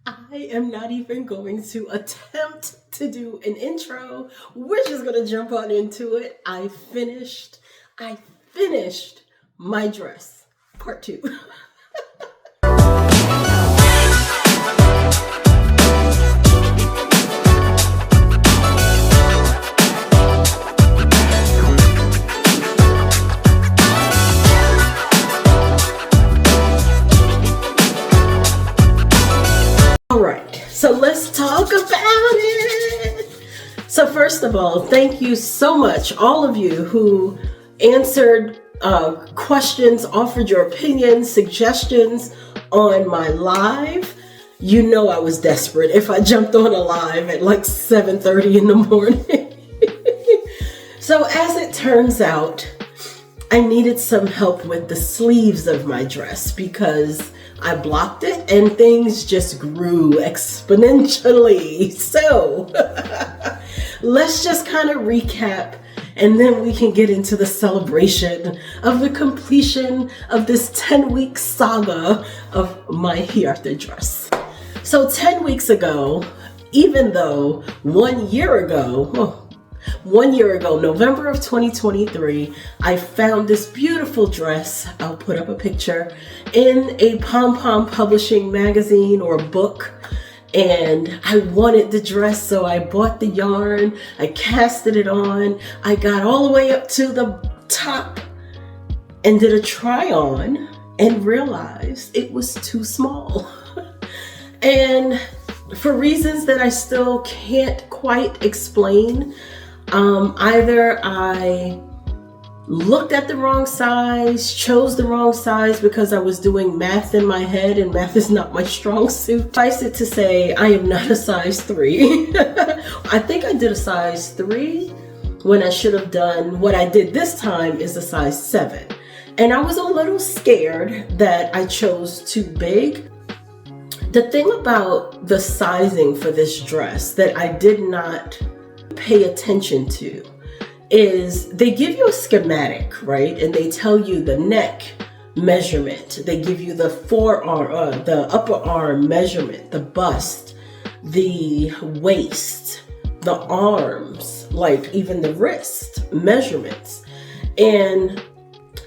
I am not even going to attempt to do an intro. We're just gonna jump on into it. I finished my dress, part 2. All right, so let's talk about it. So first of all, thank you so much, all of you who answered questions, offered your opinions, suggestions on my live. You know I was desperate if I jumped on a live at like 7:30 in the morning. So as it turns out, I needed some help with the sleeves of my dress because I blocked it and things just grew exponentially. So let's just kind of recap and then we can get into the celebration of the completion of this 10-week saga of my Hjarta Dress. So 10 weeks ago, even though 1 year ago, November of 2023, I found this beautiful dress. I'll put up a picture in a Pom Pom Publishing magazine or book. And I wanted the dress, so I bought the yarn. I casted it on. I got all the way up to the top and did a try on and realized it was too small. And for reasons that I still can't quite explain, either I looked at the wrong size, chose the wrong size because I was doing math in my head and math is not my strong suit. Suffice it to say, I am not a size 3. I think I did a size 3 when I should have done, what I did this time is a size 7. And I was a little scared that I chose too big. The thing about the sizing for this dress that I did not pay attention to is they give you a schematic, right? And they tell you the neck measurement. They give you the forearm, the upper arm measurement, the bust, the waist, the arms, like even the wrist measurements. And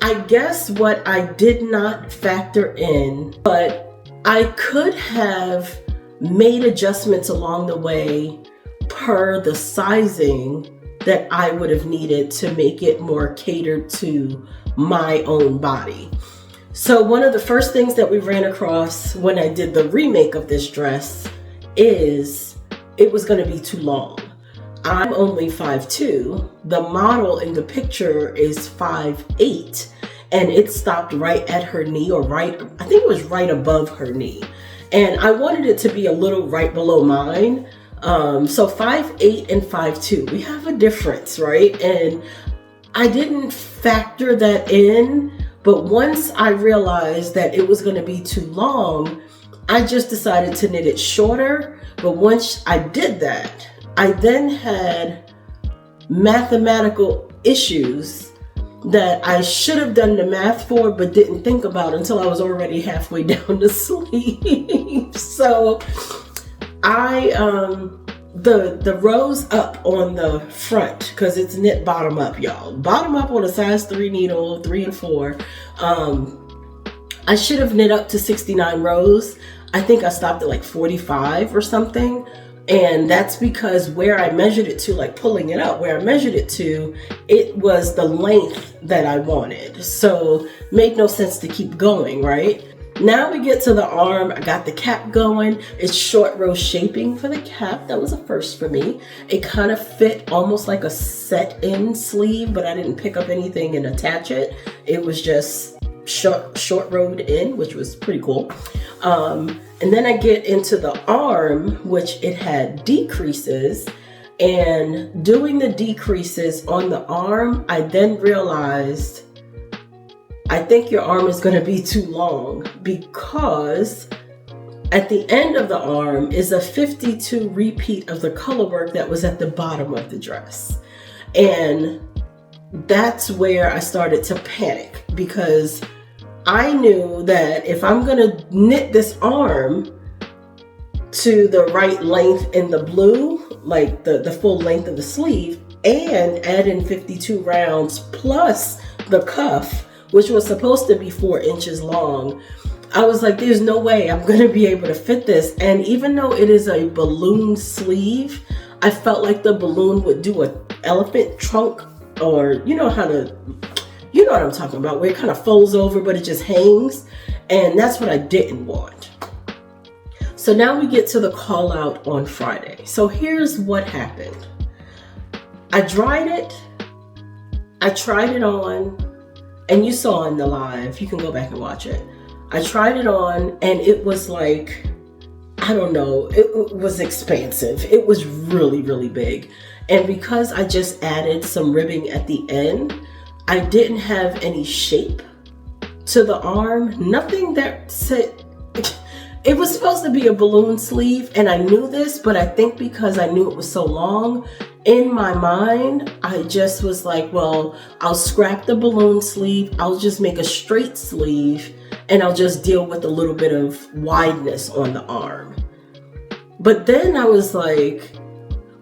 I guess what I did not factor in, but I could have made adjustments along the way per the sizing that I would have needed to make it more catered to my own body. So one of the first things that we ran across when I did the remake of this dress is it was going to be too long. I'm only 5'2". The model in the picture is 5'8", and it stopped right at her knee, or I think it was right above her knee. And I wanted it to be a little right below mine. So 5'8" and 5'2", we have a difference, right? And I didn't factor that in, but once I realized that it was going to be too long, I just decided to knit it shorter. But once I did that, I then had mathematical issues that I should have done the math for, but didn't think about until I was already halfway down the sleeve. So the rows up on the front, because it's knit bottom up, y'all. Bottom up on a size 3 needle, 3 and 4. I should have knit up to 69 rows. I think I stopped at like 45 or something. And that's because where I measured it to, like pulling it up, where I measured it to, it was the length that I wanted. So made no sense to keep going, right? Now we get to the arm. I got the cap going. It's short row shaping for the cap. That was a first for me. It kind of fit almost like a set-in sleeve, but I didn't pick up anything and attach it. It was just short rowed in, which was pretty cool. And then I get into the arm, which it had decreases. And doing the decreases on the arm, I then realized I think your arm is going to be too long, because at the end of the arm is a 52 repeat of the color work that was at the bottom of the dress. And that's where I started to panic, because I knew that if I'm going to knit this arm, to the right length in the blue, like the full length of the sleeve, and add in 52 rounds plus the cuff, which was supposed to be 4 inches long. I was like, there's no way I'm going to be able to fit this. And even though it is a balloon sleeve, I felt like the balloon would do an elephant trunk, or you know what I'm talking about, where it kind of folds over, but it just hangs. And that's what I didn't want. So now we get to the call out on Friday. So here's what happened. I dried it. I tried it on, and you saw in the live, you can go back and watch it. I tried it on, and it was like, I don't know, it was expansive. It was really, really big. And because I just added some ribbing at the end, I didn't have any shape to the arm. Nothing that said, it was supposed to be a balloon sleeve, and I knew this, but I think because I knew it was so long, in my mind, I just was like, well, I'll scrap the balloon sleeve. I'll just make a straight sleeve, and I'll just deal with a little bit of wideness on the arm. But then I was like,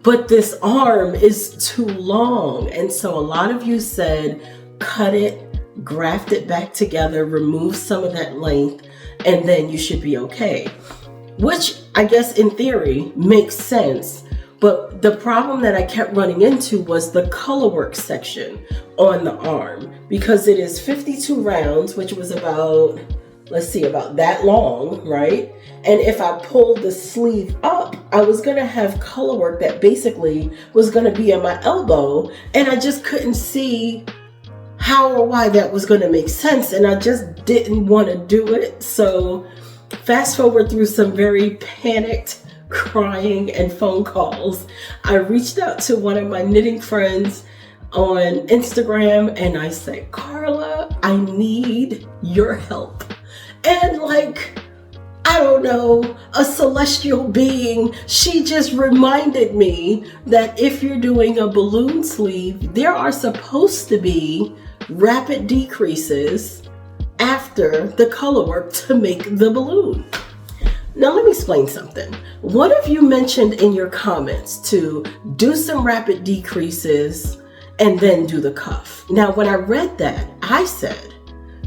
but this arm is too long. And so a lot of you said, cut it, graft it back together, remove some of that length, and then you should be okay. Which I guess in theory makes sense. But the problem that I kept running into was the color work section on the arm, because it is 52 rounds, which was about, about that long, right? And if I pulled the sleeve up, I was going to have color work that basically was going to be at my elbow, and I just couldn't see how or why that was going to make sense, and I just didn't want to do it. So fast forward through some very panicked crying and phone calls, I reached out to one of my knitting friends on Instagram, and I said, Carla, I need your help. And I don't know, a celestial being, she just reminded me that if you're doing a balloon sleeve, there are supposed to be rapid decreases after the color work to make the balloon. Now let me explain something. One of you mentioned in your comments to do some rapid decreases and then do the cuff. Now when I read that, I said,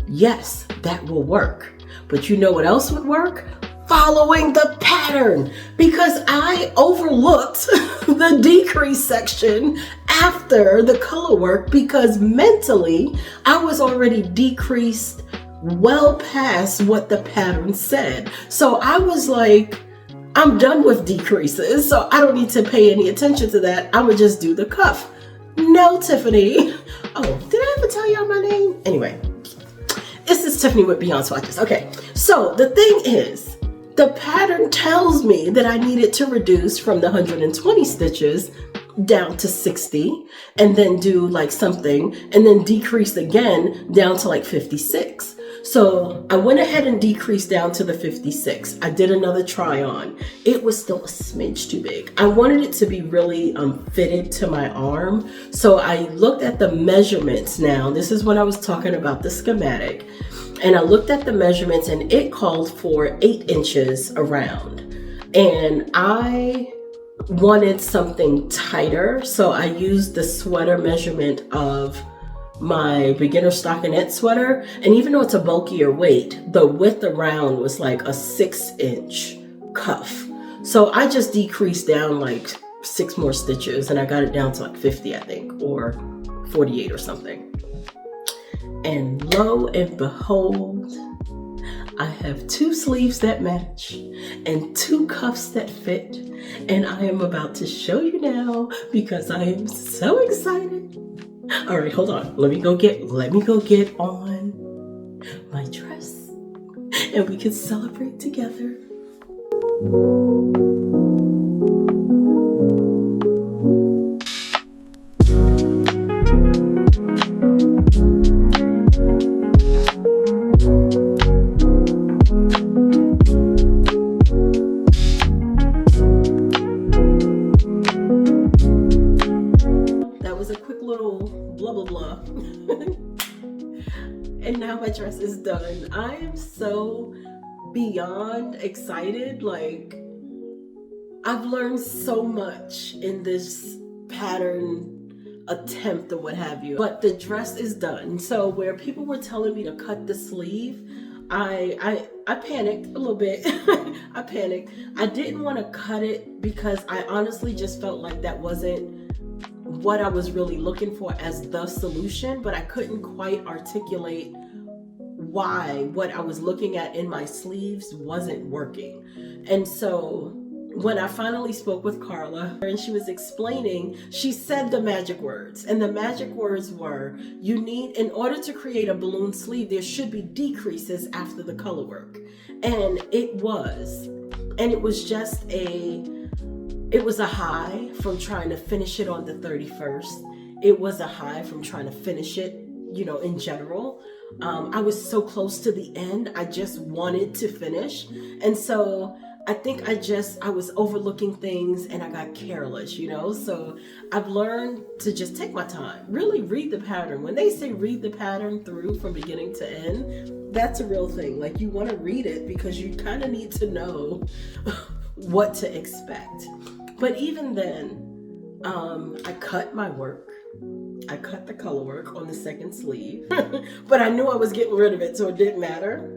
yes, that will work. But you know what else would work? Following the pattern, because I overlooked the decrease section after the color work because mentally I was already decreased well past what the pattern said. So I was like, I'm done with decreases, so I don't need to pay any attention to that. I would just do the cuff. No, Tiffany. Oh, did I ever tell y'all my name? Anyway, this is Tiffany with Beyond Swatches. Okay, so the thing is, the pattern tells me that I needed to reduce from the 120 stitches down to 60, and then do something, and then decrease again down to 56. So I went ahead and decreased down to the 56. I did another try on. It was still a smidge too big. I wanted it to be really fitted to my arm. So I looked at the measurements now. This is when I was talking about the schematic. And I looked at the measurements, and it called for 8 inches around. And I wanted something tighter. So I used the sweater measurement of my beginner stockinette sweater, and even though it's a bulkier weight, the width around was like a 6-inch cuff. So I just decreased down 6 more stitches, and I got it down to 50, I think, or 48 or something. And lo and behold, I have 2 sleeves that match and 2 cuffs that fit, and I am about to show you now because I am so excited. All right, hold on. Let me go get on my dress, and we can celebrate together. And now my dress is done. I am so beyond excited. I've learned so much in this pattern attempt or what have you, but the dress is done. So where people were telling me to cut the sleeve, I panicked a little bit. I panicked. I didn't want to cut it because I honestly just felt like that wasn't what I was really looking for as the solution, but I couldn't quite articulate why what I was looking at in my sleeves wasn't working. And so when I finally spoke with Carla and she was explaining, she said the magic words. And the magic words were, you need, in order to create a balloon sleeve, there should be decreases after the color work. And it was. And it was just it was a high from trying to finish it on the 31st. It was a high from trying to finish it, in general. I was so close to the end. I just wanted to finish. And so I think I was overlooking things and I got careless, So I've learned to just take my time, really read the pattern. When they say read the pattern through from beginning to end, that's a real thing. Like, you want to read it because you kind of need to know what to expect. But even then, I cut my work. I cut the color work on the second sleeve, but I knew I was getting rid of it, so it didn't matter.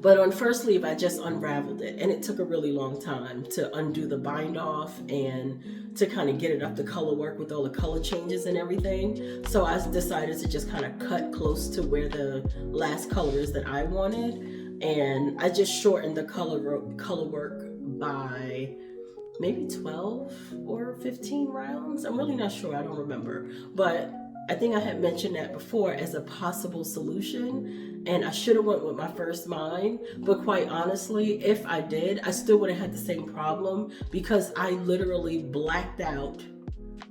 But on first sleeve, I just unraveled it, and it took a really long time to undo the bind off and to kind of get it up to color work with all the color changes and everything. So I decided to just kind of cut close to where the last color is that I wanted, and I just shortened the color work by maybe 12 or 15 rounds. I'm really not sure. I don't remember. But I think I had mentioned that before as a possible solution. And I should have went with my first mind. But quite honestly, if I did, I still would have had the same problem because I literally blacked out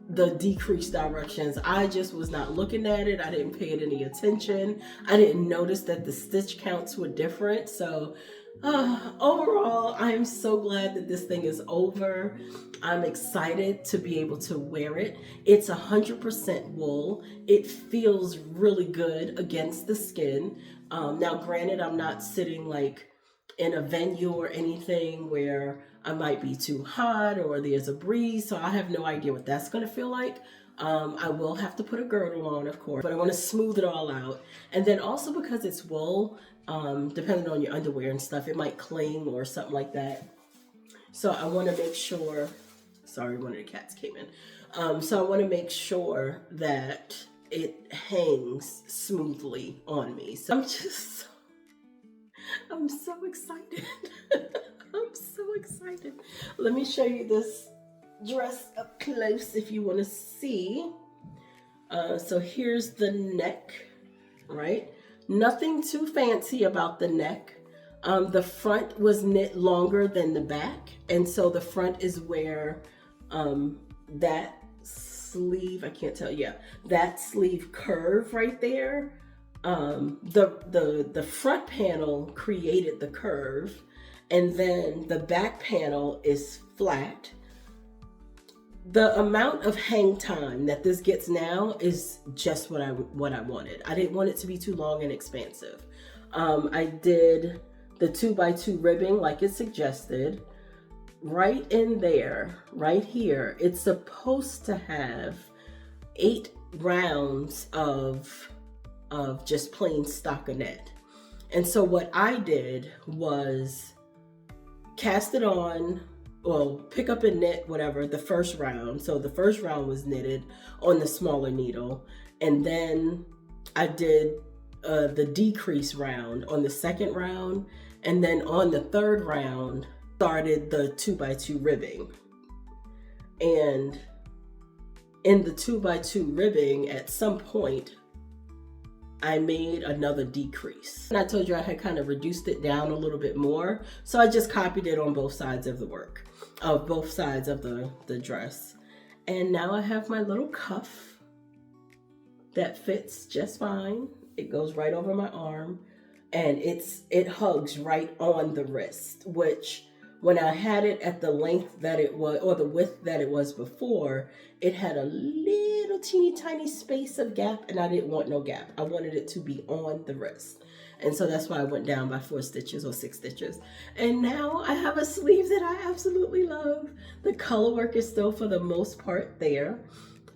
the decreased directions. I just was not looking at it. I didn't pay it any attention. I didn't notice that the stitch counts were different. So overall, I am so glad that this thing is over. I'm excited to be able to wear it. It's 100% wool. It feels really good against the skin. Now, granted, I'm not sitting like in a venue or anything where I might be too hot or there's a breeze, so I have no idea what that's going to feel like. I will have to put a girdle on, of course, but I want to smooth it all out. And then also because it's wool, depending on your underwear and stuff, it might cling or something like that. So I want to make sure, sorry, one of the cats came in. So I want to make sure that it hangs smoothly on me. So I'm so excited. I'm so excited. Let me show you this dress up close if you want to see. So here's the neck, right? Nothing too fancy about the neck. The front was knit longer than the back, and so the front is where that sleeve, I can't tell, yeah, that sleeve curve right there. The front panel created the curve, and then the back panel is flat. The amount of hang time that this gets now is just what I wanted. I didn't want it to be too long and expansive. I did the 2x2 ribbing like it suggested. Right in there, right here, it's supposed to have 8 rounds of just plain stockinette. And so what I did was cast it on, well, pick up and knit whatever, the first round. So the first round was knitted on the smaller needle. And then I did the decrease round on the second round. And then on the third round, started the 2x2 ribbing. And in the 2x2 ribbing, at some point, I made another decrease. And I told you I had kind of reduced it down a little bit more. So I just copied it on both sides of the work, of both sides of the dress. And now I have my little cuff that fits just fine. It goes right over my arm, and it hugs right on the wrist, which when I had it at the length that it was, or the width that it was before, it had a little teeny tiny space of gap, and I didn't want no gap. I wanted it to be on the wrist. And so that's why I went down by 4 stitches or 6 stitches. And now I have a sleeve that I absolutely love. The color work is still for the most part there.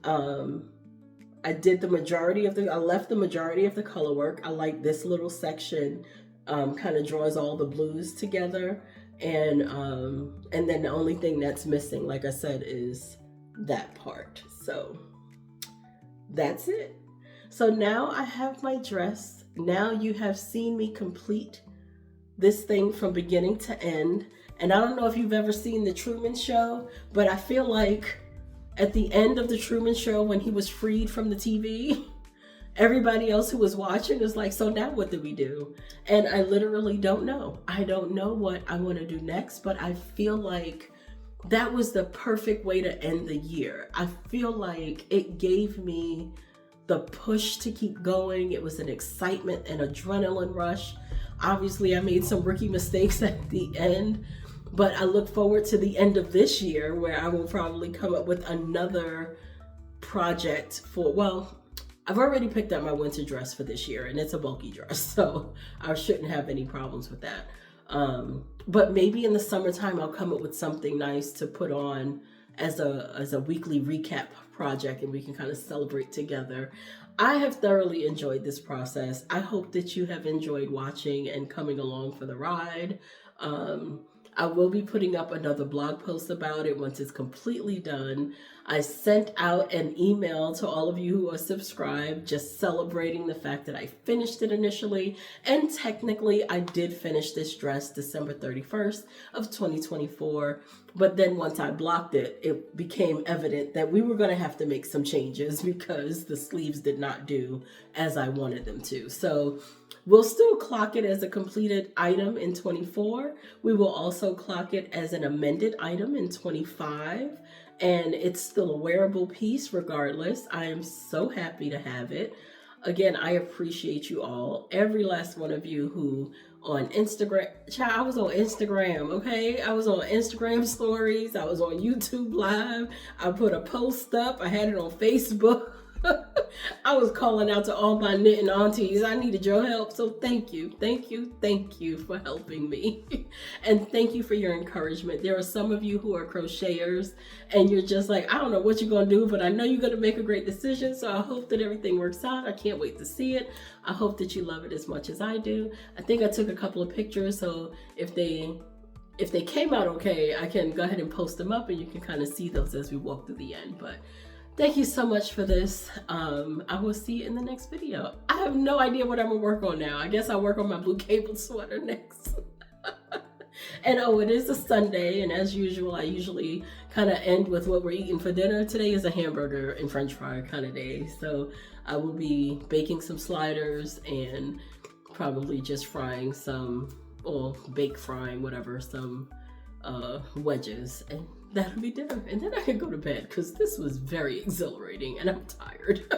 I did the majority of I left the majority of the color work. I like this little section, kind of draws all the blues together. And then the only thing that's missing, like I said, is that part. So that's it. So now I have my dress. Now you have seen me complete this thing from beginning to end. And I don't know if you've ever seen the Truman Show, but I feel like at the end of the Truman Show, when he was freed from the TV, everybody else who was watching is like, so now what do we do? And I literally don't know. I don't know what I want to do next, but I feel like that was the perfect way to end the year. I feel like it gave me the push to keep going. It was an excitement and adrenaline rush. Obviously, I made some rookie mistakes at the end, but I look forward to the end of this year where I will probably come up with another project for, well, I've already picked up my winter dress for this year, and it's a bulky dress, so I shouldn't have any problems with that. But maybe in the summertime, I'll come up with something nice to put on as a weekly recap project, and we can kind of celebrate together. I have thoroughly enjoyed this process. I hope that you have enjoyed watching and coming along for the ride. I will be putting up another blog post about it once it's completely done. I sent out an email to all of you who are subscribed, just celebrating the fact that I finished it initially. And technically, I did finish this dress December 31st of 2024. But then once I blocked it, it became evident that we were going to have to make some changes because the sleeves did not do as I wanted them to. So we'll still clock it as a completed item in 24. We will also clock it as an amended item in 25. And it's still a wearable piece regardless. I am so happy to have it. Again, I appreciate you all. Every last one of you who on Instagram, child, I was on Instagram, okay? I was on Instagram stories. I was on YouTube Live. I put a post up. I had it on Facebook. I was calling out to all my knitting aunties. I needed your help. So thank you for helping me. And thank you for your encouragement. There are some of you who are crocheters and you're just like, I don't know what you're going to do, but I know you're going to make a great decision. So I hope that everything works out. I can't wait to see it. I hope that you love it as much as I do. I think I took a couple of pictures. So if they came out okay, I can go ahead and post them up and you can kind of see those as we walk through the end. But thank you so much for this. I will see you in the next video. I have no idea what I'm gonna work on now. I guess I'll work on my blue cable sweater next. And oh, it is a Sunday, and as usual, I usually kind of end with what we're eating for dinner. Today is a hamburger and french fry kind of day. So I will be baking some sliders and probably just frying some, or bake frying, whatever, some wedges, and that'll be dinner. And then I can go to bed because this was very exhilarating and I'm tired.